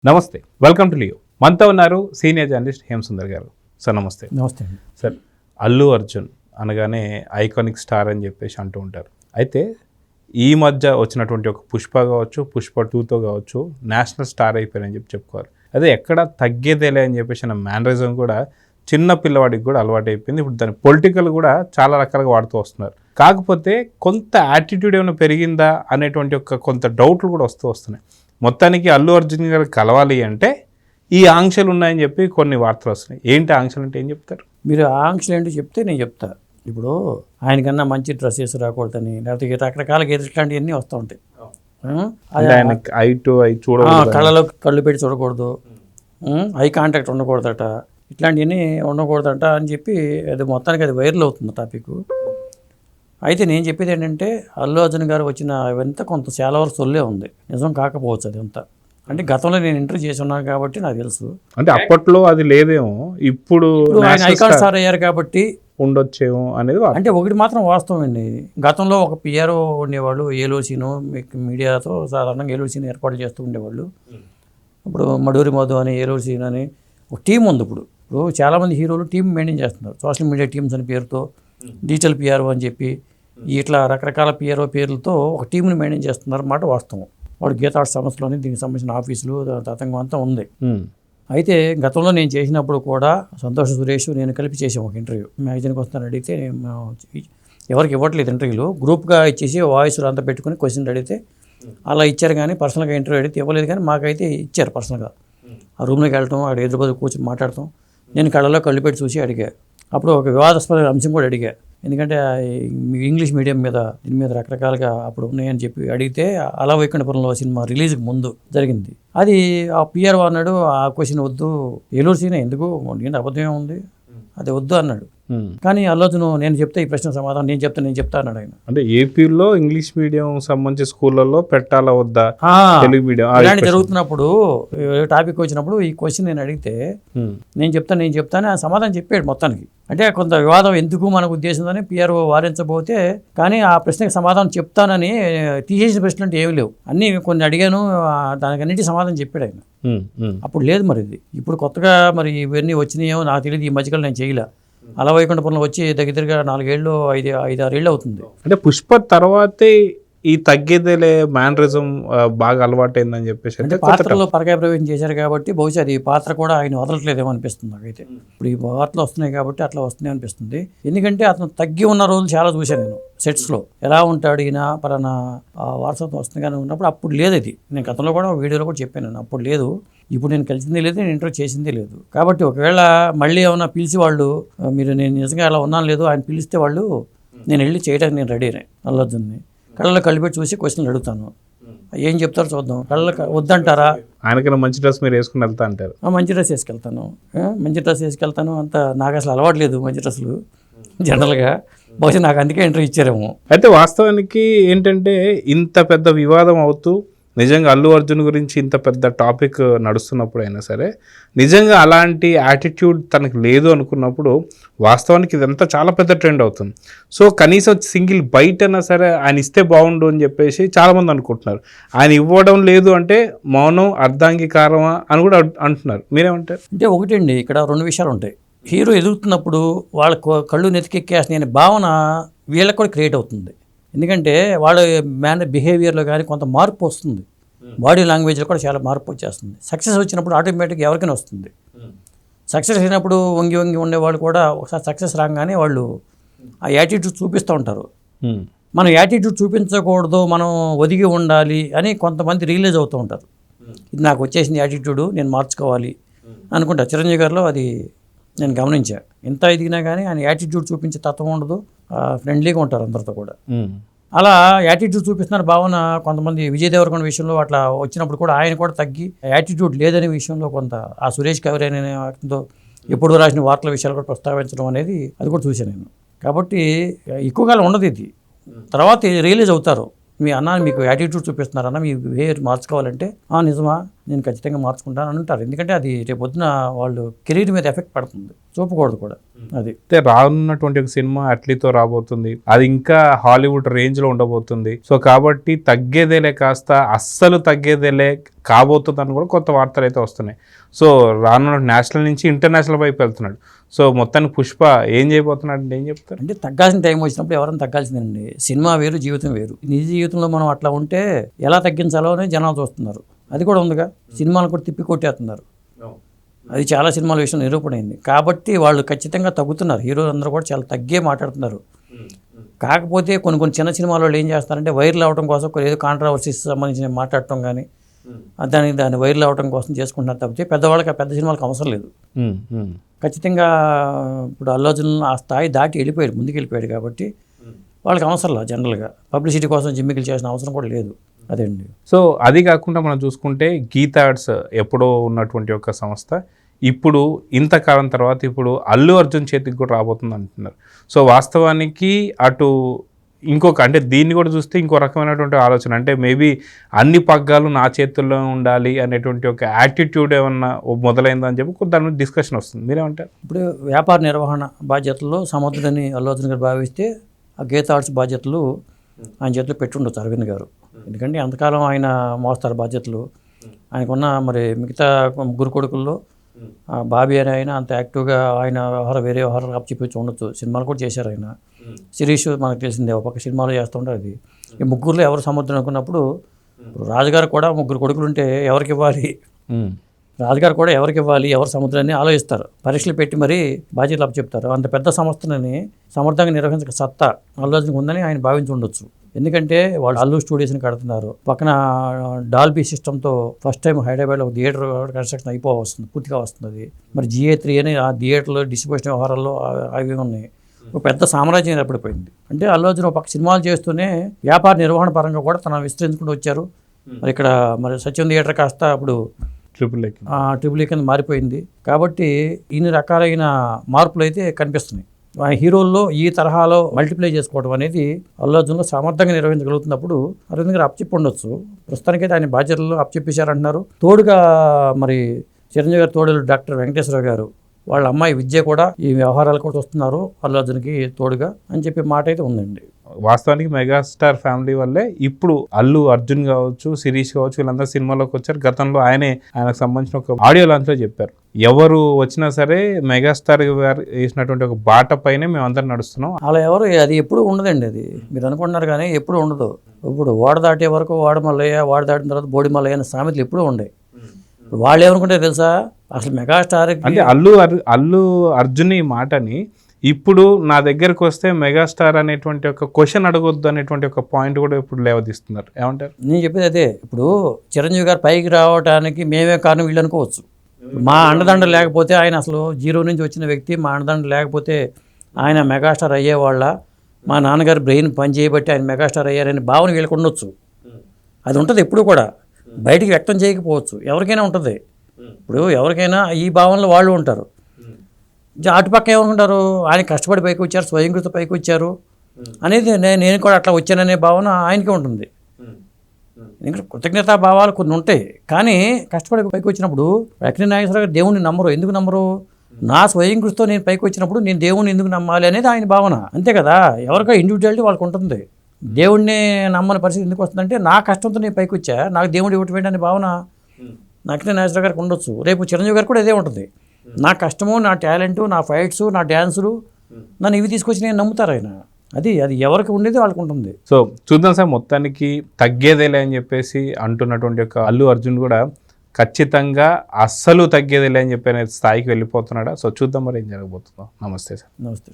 నమస్తే, welcome to Leo. మనతో ఉన్నారు సీనియర్ జర్నలిస్ట్ హేమసుందర్ గారు. సార్ నమస్తే. నమస్తే అండి. సార్, అల్లు అర్జున్ అనగానే ఐకానిక్ స్టార్ అని చెప్పేసి అంటూ ఉంటారు. అయితే ఈ మధ్య వచ్చినటువంటి ఒక పుష్ప కావచ్చు, పుష్ప 2తో కావచ్చు, నేషనల్ స్టార్ అయిపోయారని చెప్పుకోవాలి. అదే ఎక్కడ తగ్గేదేలే అని చెప్పేసి నా మేనరిజం కూడా చిన్న పిల్లవాడికి కూడా అలవాటు అయిపోయింది. ఇప్పుడు దాని పొలిటికల్ కూడా చాలా రకాలుగా వాడుతూ వస్తున్నారు. కాకపోతే కొంత యాటిట్యూడ్ ఏమైనా పెరిగిందా అనేటువంటి ఒక కొంత డౌట్లు కూడా వస్తున్నాయి. మొత్తానికి అల్లు అర్జున్ గారు కలవాలి అంటే ఈ ఆంక్షలు ఉన్నాయని చెప్పి కొన్ని వార్తలు వస్తున్నాయి. ఏంటి ఆంక్షలు అంటే ఏం చెప్తారు మీరు? ఆంక్షలు ఏంటో చెప్తే నేను చెప్తా. ఇప్పుడు ఆయనకన్నా మంచి డ్రెస్ వేసి రాకూడదని, లేకపోతే రకరకాల ఇట్లాంటివన్నీ వస్తూ ఉంటాయి. కళ్ళలో కళ్ళు పెట్టి చూడకూడదు, ఐ కాంటాక్ట్ ఉండకూడదట, ఇట్లాంటివన్నీ ఉండకూడదట అని చెప్పి అది మొత్తానికి అది వైరల్ అవుతుంది టాపిక్. అయితే నేను చెప్పేది ఏంటంటే, అల్లు అర్జున్ గారు వచ్చిన ఇవంతా కొంత చాలా వరకు సొల్లే ఉంది, నిజం కాకపోవచ్చు అది అంతా. అంటే గతంలో నేను ఇంటర్వ్యూ చేసి ఉన్నాను కాబట్టి నాకు తెలుసు. అంటే అప్పట్లో అది లేదేమో, ఇప్పుడు ఆయన ఐకాన్ స్టార్ అయ్యారు కాబట్టి ఉండొచ్చేమో అనేది. అంటే ఒకటి మాత్రం వాస్తవం అండి, గతంలో ఒక పిఆర్ఓ ఉండేవాళ్ళు, ఏలోసీను మీడియాతో సాధారణంగా ఏలోసీని ఏర్పాటు చేస్తూ ఉండేవాళ్ళు. ఇప్పుడు మడూరి మధు అని, ఏలోసీన్ అని ఒక టీం ఉంది. ఇప్పుడు చాలామంది హీరోలు టీం మెయింటైన్ చేస్తున్నారు, సోషల్ మీడియా టీమ్స్ అని పేరుతో, డిజిటల్ పిఆర్ఓ అని చెప్పి ఇట్లా రకరకాల పిఆర్ఓ పేర్లతో ఒక టీంని మెయింటైన్ చేస్తున్నారు అన్నమాట వాస్తవం. వాడు గీతా సంస్థలోని దీనికి సంబంధించిన ఆఫీసులు తతంగం అంతా ఉంది. అయితే గతంలో నేను చేసినప్పుడు కూడా సంతోష్ సురేష్ నేను కలిపి చేసాం ఒక ఇంటర్వ్యూ. మ్యాగజైన్కి వస్తాను అడిగితే ఎవరికి ఇవ్వట్లేదు ఇంటర్వ్యూలు, గ్రూప్గా ఇచ్చేసి వాయిస్లు అంతా పెట్టుకుని క్వశ్చన్ అడిగితే అలా ఇచ్చారు, కానీ పర్సనల్గా ఇంటర్వ్యూ అడిగితే ఇవ్వలేదు. కానీ మాకైతే ఇచ్చారు పర్సనల్గా. ఆ రూమ్లోకి వెళ్ళటం, అక్కడ ఎదురుబదులు కూర్చొని మాట్లాడతాం. నేను కళ్ళలో కళ్ళు పెట్టి చూసి అడిగా. అప్పుడు ఒక వివాదాస్పద అంశం కూడా అడిగా, ఎందుకంటే ఇంగ్లీష్ మీడియం మీద దీని మీద రకరకాలుగా అప్పుడు ఉన్నాయని చెప్పి అడిగితే అలా వైకుంఠపురంలో సినిమా రిలీజ్కి ముందు జరిగింది. అది ఆ పిఆర్ఓ అన్నాడు, ఆ క్వశ్చన్ వద్దు, ఏలూరు సీనే ఎందుకు, ఏంటి అబద్ధమే ఉంది, అది వద్దు అన్నాడు. కానీ అల్లు అర్జున్ నేను చెప్తే ఈ ప్రశ్న సమాధానం నేను చెప్తా అన్నాడు ఆయన. అంటే ఏపీలో ఇంగ్లీష్ మీడియం సంబంధించిన స్కూళ్ళల్లో పెట్టాలా వద్దా, తెలుగు మీడియం ఇలాంటి జరుగుతున్నప్పుడు టాపిక్ వచ్చినప్పుడు ఈ క్వశ్చన్ నేను అడిగితే నేను చెప్తాను ఆ సమాధానం చెప్పాడు మొత్తానికి. అంటే కొంత వివాదం ఎందుకు మనకు ఉద్దేశంతోనే పిఆర్ఓ వారించబోతే, కానీ ఆ ప్రశ్నకి సమాధానం చెప్తానని తీసేసిన ప్రశ్నలు అంటే ఏమి లేవు, అన్నీ కొన్ని అడిగాను, దానికన్నిటి సమాధానం చెప్పాడు ఆయన. అప్పుడు లేదు మరి ఇది ఇప్పుడు కొత్తగా మరి ఇవన్నీ వచ్చినాయేమో నాకు తెలియదు, ఈ మధ్యకాలం నేను చేయలే. అలా వైకుంఠపురంలో వచ్చి దగ్గరగా 4 ఏళ్ళు 5-6 ఏళ్ళు అవుతుంది. అంటే పుష్ప తర్వాతే ఈ తగ్గేదేలే మేనరిజం బాగా అలవాటైందని చెప్పేసి. అంటే పాత్రలో పరకాయ ప్రవేశం చేశారు కాబట్టి బహుశా అది పాత్ర కూడా ఆయన వదలట్లేదేమో అనిపిస్తుంది నాకైతే. ఇప్పుడు ఈ వార్తలు వస్తున్నాయి కాబట్టి అట్లా వస్తున్నాయి అనిపిస్తుంది. ఎందుకంటే అతను తగ్గి ఉన్న రోజులు చాలా చూశాను నేను సెట్స్లో, ఎలా ఉంటాడు ఈయన పలానా వారసత్వం వస్తుంది కానీ ఉన్నప్పుడు. అప్పుడు లేదు అది, నేను గతంలో కూడా వీడియోలో కూడా చెప్పాను నేను, అప్పుడు లేదు. ఇప్పుడు నేను కలిసిందే లేదు, నేను ఇంటర్వ్యూ చేసిందే లేదు. కాబట్టి ఒకవేళ మళ్ళీ ఏమైనా పిలిచి వాళ్ళు మీరు నేను నిజంగా అలా ఉన్నాను లేదు ఆయన పిలిస్తే వాళ్ళు నేను వెళ్ళి చేయడానికి నేను రెడీనే. అల్లు అర్జున్ని కళ్ళలో కళ్ళు పెట్టి చూసి క్వశ్చన్లు అడుగుతాను, ఏం చెప్తారో చూద్దాం. కళ్ళ వద్దంటారా, ఆయనకన్నా మంచి డ్రెస్ మీరు వేసుకుని వెళ్తా అంటారు. మంచి డ్రెస్ వేసుకెళ్తాను, అంత నాకు అసలు అలవాట్లేదు మంచి డ్రెస్సులు జనరల్గా, బహుశా నాకు అందుకే ఇంటర్వ్యూ ఇచ్చారేమో. అయితే వాస్తవానికి ఏంటంటే ఇంత పెద్ద వివాదం అవుతూ నిజంగా అల్లు అర్జున్ గురించి ఇంత పెద్ద టాపిక్ నడుస్తున్నప్పుడు అయినా సరే, నిజంగా అలాంటి యాటిట్యూడ్ తనకు లేదు అనుకున్నప్పుడు వాస్తవానికి ఇదంతా చాలా పెద్ద ట్రెండ్ అవుతుంది. సో కనీసం సింగిల్ బైట్ అయినా సరే ఆయన ఇస్తే బాగుండు అని చెప్పేసి చాలామంది అనుకుంటున్నారు. ఆయన ఇవ్వడం లేదు అంటే మౌనం అర్ధాంగీకారమా అని కూడా అంటున్నారు. మీరేమంటారు? అంటే ఒకటండి, ఇక్కడ 2 విషయాలు ఉంటాయి. హీరో ఎదుగుతున్నప్పుడు వాళ్ళ కళ్ళు నెతికెక్కేస్తున్నాయి అనే భావన వీళ్ళకి కూడా క్రియేట్ అవుతుంది. ఎందుకంటే వాళ్ళ బిహేవియర్లో కానీ కొంత మార్పు వస్తుంది, బాడీ లాంగ్వేజ్లో కూడా చాలా మార్పు వచ్చేస్తుంది. సక్సెస్ వచ్చినప్పుడు ఆటోమేటిక్గా ఎవరికైనా వస్తుంది. సక్సెస్ అయినప్పుడు వంగి ఉండేవాళ్ళు కూడా ఒకసారి సక్సెస్ రాగానే వాళ్ళు ఆ యాటిట్యూడ్ చూపిస్తూ ఉంటారు. మనం యాటిట్యూడ్ చూపించకూడదు, మనం ఒదిగి ఉండాలి అని కొంతమంది రియలైజ్ అవుతూ ఉంటారు. ఇది నాకు వచ్చేసింది యాటిట్యూడ్, నేను మార్చుకోవాలి అనుకుంటా. చిరంజీవి గారిలో అది నేను గమనించా. ఎంత ఎదిగినా కానీ ఆయన యాటిట్యూడ్ చూపించే తత్వం ఉండదు, ఫ్రెండ్లీగా ఉంటారు అందరితో కూడా. అలా యాటిట్యూడ్ చూపిస్తున్న భావన కొంతమంది విజయ్ దేవరకొండ విషయంలో అట్లా వచ్చినప్పుడు కూడా ఆయన కూడా తగ్గి యాటిట్యూడ్ లేదనే విషయంలో కొంత ఆ సురేష్ కవిరి అనే వ్యక్తితో ఎప్పుడు రాసిన వార్తల విషయాలు కూడా ప్రస్తావించడం అనేది అది కూడా చూశాను నేను. కాబట్టి ఎక్కువ కాలం ఉండదు ఇది, తర్వాత రియలైజ్ అవుతారు. మీ అన్న మీకు యాటిట్యూడ్ చూపిస్తున్నారన్న, మీ బిహేవియర్ మార్చుకోవాలంటే నిజమా నేను ఖచ్చితంగా మార్చుకుంటాను అని అంటారు. ఎందుకంటే అది రేపు పొద్దున వాళ్ళు కెరీర్ మీద ఎఫెక్ట్ పడుతుంది, చూపకూడదు కూడా. అది అయితే రానున్నటువంటి ఒక సినిమా అట్లీతో రాబోతుంది, అది ఇంకా హాలీవుడ్ రేంజ్ లో ఉండబోతుంది. సో కాబట్టి తగ్గేదేలే కాస్త అస్సలు తగ్గేదేలే కాబోతుందని కూడా కొత్త వార్తలు అయితే వస్తున్నాయి. సో రానున్న నేషనల్ నుంచి ఇంటర్నేషనల్ వైపు వెళ్తున్నాడు. సో మొత్తానికి పుష్ప ఏం చేయబోతున్నాడు అంటే ఏం చెప్తారు? అంటే తగ్గాల్సిన టైం వచ్చినప్పుడు ఎవరైనా తగ్గాల్సిందండి. సినిమా వేరు, జీవితం వేరు. నిజ జీవితంలో మనం అట్లా ఉంటే ఎలా తగ్గించాలో అని జనాలు చూస్తున్నారు. అది కూడా ఉందిగా, సినిమాలు కూడా తిప్పి కొట్టేస్తున్నారు. అది చాలా సినిమాల విషయం నిరూపణ అయింది. కాబట్టి వాళ్ళు ఖచ్చితంగా తగ్గుతున్నారు. హీరోలు అందరూ కూడా చాలా తగ్గే మాట్లాడుతున్నారు. కాకపోతే కొన్ని చిన్న సినిమాల వాళ్ళు ఏం చేస్తారంటే వైరల్ అవడం కోసం ఏదో కాంట్రవర్సీస్ సంబంధించిన మాట్లాడటం కానీ దాన్ని వైరల్ అవడం కోసం చేసుకుంటున్నారు తప్పితే పెద్దవాళ్ళకి పెద్ద సినిమాలకు అవసరం లేదు. ఖచ్చితంగా ఇప్పుడు అల్లు అర్జున్ ఆ స్థాయి దాటి వెళ్ళిపోయాడు, ముందుకు వెళ్ళిపోయాడు. కాబట్టి వాళ్ళకి అవసరం లేదు. జనరల్గా పబ్లిసిటీ కోసం జిమ్మికలు చేసిన అవసరం కూడా లేదు. అదే అండి. సో అది కాకుండా మనం చూసుకుంటే గీతా ఆర్ట్స్ ఎప్పుడో ఉన్నటువంటి ఒక సంస్థ ఇప్పుడు ఇంతకాలం తర్వాత ఇప్పుడు అల్లు అర్జున్ చేతికి కూడా రాబోతుంది అంటున్నారు. సో వాస్తవానికి అటు ఇంకొక అంటే దీన్ని కూడా చూస్తే ఇంకో రకమైనటువంటి ఆలోచన, అంటే మేబీ అన్ని పగ్గాలు నా చేతుల్లో ఉండాలి అనేటువంటి ఒక యాటిట్యూడ్ ఏమన్నా మొదలైందని చెప్పి దాని మీద డిస్కషన్ వస్తుంది. మీరేమంటారు? ఇప్పుడు వ్యాపార నిర్వహణ బాధ్యతల్లో సమర్థుడని అల్లు అర్జున్ గారు భావిస్తే ఆ గీతా ఆర్ట్స్ బాధ్యతలు ఆయన చేతిలో పెట్టుండొచ్చు అరవింద్ గారు. ఎందుకంటే అంతకాలం ఆయన మోస్తారు బాధ్యతలు. ఆయనకున్న మరి మిగతా ముగ్గురు కొడుకుల్లో బాబీ అని ఆయన అంత యాక్టివ్గా ఆయన వ్యవహారం వేరే వ్యవహారాలు అప్పచెప్పి ఉండొచ్చు. సినిమాలు కూడా చేశారు ఆయన. శిరీష్ మనకు తెలిసిందే, ఒక పక్క సినిమాలు చేస్తుంటారు. అది ఈ ముగ్గురులో ఎవరు సముద్రం అనుకున్నప్పుడు రాజుగారు కూడా ముగ్గురు కొడుకులు ఉంటే ఎవరికి ఇవ్వాలి, రాజుగారు కూడా ఎవరికి ఇవ్వాలి, ఎవరు సముద్రాన్ని ఆలోచిస్తారు. పరీక్షలు పెట్టి మరీ బాధ్యతలు అప్పచెప్తారు. అంత పెద్ద సంస్థలని సమర్థంగా నిర్వహించక సత్తా అల్లు అర్జున్కి ఉందని ఆయన భావించి ఉండొచ్చు. ఎందుకంటే వాళ్ళు అల్లు స్టూడియోస్ని కడుతున్నారు. పక్కన డాల్బీ సిస్టంతో ఫస్ట్ టైం హైదరాబాద్లో ఒక థియేటర్ కన్స్ట్రక్షన్ వస్తుంది, పూర్తిగా వస్తుంది. మరి GA3 అని ఆ థియేటర్లో డిస్ట్రిబ్యూషన్ వ్యవహారాల్లో అవి ఉన్నాయి. ఒక పెద్ద సామ్రాజ్యం ఏర్పడిపోయింది. అంటే అల్లు అర్జున్ ఒక పక్క సినిమాలు చేస్తూనే వ్యాపార నిర్వహణ పరంగా కూడా తన విస్తరించుకుంటూ వచ్చారు. మరి ఇక్కడ మరి సత్యం థియేటర్ కాస్త అప్పుడు ట్రిపుల్ ఏ కింద మారిపోయింది. కాబట్టి ఇన్ని రకాలైన మార్పులు అయితే కనిపిస్తున్నాయి. హీరోల్లో ఈ తరహాలో మల్టిప్లై చేసుకోవడం అనేది అల్లు అర్జున్లో సమర్థంగా నిర్వహించగలుగుతున్నప్పుడు అరవింద్ గారు అప్పచెప్పి ఉండొచ్చు. ప్రస్తుతానికైతే ఆయన బాధ్యతలు అప్పచెప్పేశారంటున్నారు. తోడుగా మరి చిరంజీవి గారు తోడు డాక్టర్ వెంకటేశ్వర గారు వాళ్ళ అమ్మాయి విద్య కూడా ఈ వ్యవహారాలు కూడా వస్తున్నారు అల్లు అర్జున్కి తోడుగా అని చెప్పి మాట అయితే ఉందండి. వాస్తవానికి మెగాస్టార్ ఫ్యామిలీ వల్లే ఇప్పుడు అల్లు అర్జున్ కావచ్చు, శిరీష్ కావచ్చు, వీళ్ళందరూ సినిమాలోకి వచ్చారు. గతంలో ఆయనకు సంబంధించిన ఒక ఆడియో లాంచ్లో చెప్పారు, ఎవరు వచ్చినా సరే మెగాస్టార్ గారు వేసినటువంటి ఒక బాట పైనే మేము అందరం నడుస్తున్నాం. అలా ఎవరు అది ఎప్పుడు ఉండదండి. అది మీరు అనుకుంటున్నారు కానీ ఎప్పుడు ఉండదు. ఇప్పుడు ఓడ దాటే వరకు వాడమల్లయ్య, వాడ దాటిన తర్వాత బోడి మల్లయ్య అనే సామెతలు ఎప్పుడూ ఉండవు. వాళ్ళు ఏమనుకుంటే తెలుసా, అసలు మెగాస్టార్ అంటే అల్లు అర్జున్ ఈ మాటని ఇప్పుడు నా దగ్గరకు వస్తే మెగాస్టార్ అనేటువంటి ఒక క్వశ్చన్ అడగొద్దు అనేటువంటి ఒక పాయింట్ కూడా ఇప్పుడు లేవదీస్తున్నారు. ఏమంటారు? నేను చెప్పేది అదే. ఇప్పుడు చిరంజీవి గారు పైకి రావడానికి మేమే కారణం వీళ్ళు అనుకోవచ్చు. మా అండదండ లేకపోతే ఆయన అసలు జీరో నుంచి వచ్చిన వ్యక్తి, మా అండదండ లేకపోతే ఆయన మెగాస్టార్ అయ్యేవాళ్ళ, మా నాన్నగారు బ్రెయిన్ పని చేయబట్టి ఆయన మెగాస్టార్ అయ్యారనే భావన వీళ్ళకి ఉండొచ్చు. అది ఉంటుంది ఎప్పుడు కూడా, బయటికి వ్యక్తం చేయకపోవచ్చు. ఎవరికైనా ఉంటుంది. ఇప్పుడు ఎవరికైనా ఈ భావనలో వాళ్ళు ఉంటారు. అటుపక్క ఏమనుకుంటారు, ఆయన కష్టపడి పైకి వచ్చారు, స్వయంకృత పైకి వచ్చారు అనేది నేను కూడా అట్లా వచ్చాననే భావన ఆయనకే ఉంటుంది. ఎందుకంటే కృతజ్ఞతా భావాలు కొన్ని ఉంటాయి. కానీ కష్టపడి పైకి వచ్చినప్పుడు అక్కినేని నాగేశ్వరరావు గారు దేవుణ్ణి నమ్మరు. ఎందుకు నమ్మరు? నా స్వయంకృతితో నేను పైకి వచ్చినప్పుడు నేను దేవుణ్ణి ఎందుకు నమ్మాలి అనేది ఆయన భావన. అంతే కదా, ఎవరికో ఇండివిజువాలిటీ వాళ్ళకు ఉంటుంది. దేవుణ్ణి నమ్మని పరిస్థితి ఎందుకు వస్తుందంటే నా కష్టంతో నేను పైకి వచ్చా, నాకు దేవుడు ఇవ్వటం అనే భావన అక్కినేని నాగేశ్వరరావు గారికి ఉండొచ్చు. రేపు చిరంజీవి గారు కూడా ఇదే ఉంటుంది. నా కష్టము, నా టాలెంటు, నా ఫైట్స్, నా డ్యాన్సులు నన్ను ఇవి తీసుకొచ్చి నేను నమ్ముతారు ఆయన. అది ఎవరికి ఉండేది వాళ్ళకు ఉంటుంది. సో చూద్దాం సార్, మొత్తానికి తగ్గేదేలే అని చెప్పేసి అంటున్నటువంటి ఒక అల్లు అర్జున్ కూడా ఖచ్చితంగా అస్సలు తగ్గేదేలే అని చెప్పి స్థాయికి వెళ్ళిపోతున్నాడా? సో చూద్దాం మరి ఏం జరగబోతుందో. నమస్తే సార్. నమస్తే.